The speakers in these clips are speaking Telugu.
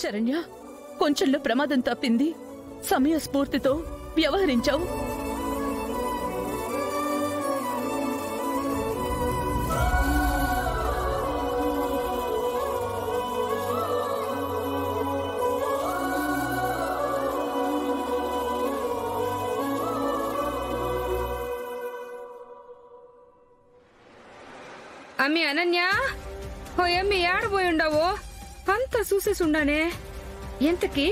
శరణ్య, కొంచెంలో ప్రమాదం తప్పింది. సమయస్ఫూర్తితో వ్యవహరించావు. అమ్మి అనన్య, ఓ అమ్మి ఏడబోయుండావో? అంతా చూసేసుండానే. ఎంతకి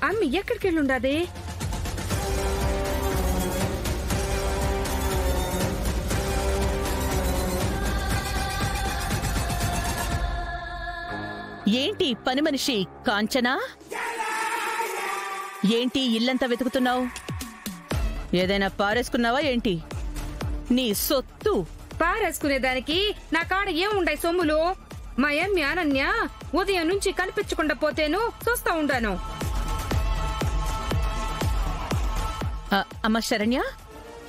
అమ్మి ఎక్కడికెళ్ళుండాది? ఏంటి పని మనిషి కాంచనా? ఏంటి ఇల్లంతా వెతుకుతున్నావు? ఏదైనా పారేసుకున్నావా ఏంటి? నీ సొత్తు పారేసుకునేదానికి నా కాడ ఏముండాయి సొమ్ములు? మా అమ్మి అనన్య ఉదయం నుంచి కనిపించకుండా పోతేను చూస్తా ఉండాను. అమ్మ శరణ్య,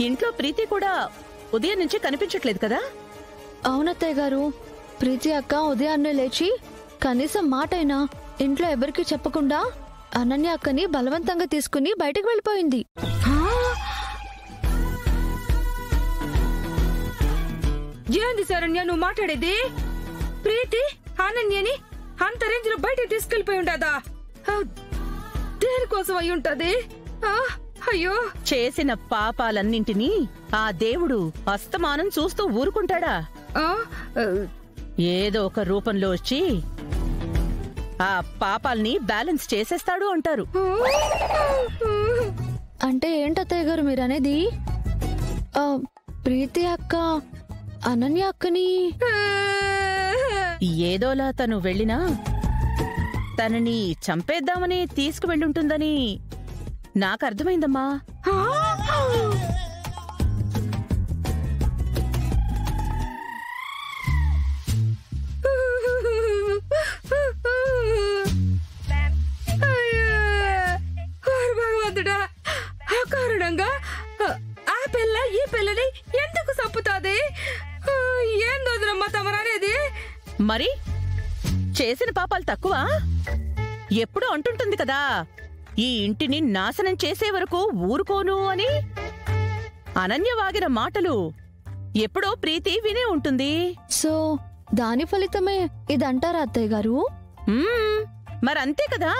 ఇంట్లో ప్రీతి కూడా ఉదయం నుంచి కనిపించట్లేదు కదా? అవునత్తయ్య గారు, ప్రీతి అక్క ఉదయాన్నే లేచి కనీసం మాటైనా ఇంట్లో ఎవరికి చెప్పకుండా అనన్య అక్కని బలవంతంగా తీసుకుని బయటకు వెళ్ళిపోయింది. ఏంది శరణ్య నువ్వు మాట్లాడేది? ప్రీతి అనన్యని అంత రేంజ్ లో బయట తీసుకెళ్లిపోయి ఉండదా? దేనికోసం అయి ఉంటది? అయ్యో, చేసిన పాపాలన్నింటినీ ఆ దేవుడు అస్తమానం చూస్తూ ఊరుకుంటాడా? ఏదో ఒక రూపంలో వచ్చి ఆ పాపాల్ని బ్యాలెన్స్ చేసేస్తాడు అంటారు. అంటే ఏంటత్తయ్య గారు మీరనేది? ప్రీతి అక్క అనన్య అక్కని ఏదోలా తను వెళ్ళినా తనని చంపేద్దామని తీసుకువెళ్ళుంటుందని నాకర్థమైందమ్మా. భగవంతుడా, అకారణంగా ఆ పిల్ల ఈ పిల్లని ఎందుకు చంపుతాది? ఏం దోదరమ్మా తమరనేది? మరి చేసిన పాపాలు తక్కువ? ఎప్పుడూ అంటుంటుంది కదా, ఈ ఇంటిని నాశనం చేసే వరకు ఊరుకోను అని. అనన్య వాగిన మాటలు ఎప్పుడో ప్రీతి వినే ఉంటుంది. సో దాని ఫలితమే ఇదంటారా అత్తయ్య గారు? మరంతే కదా.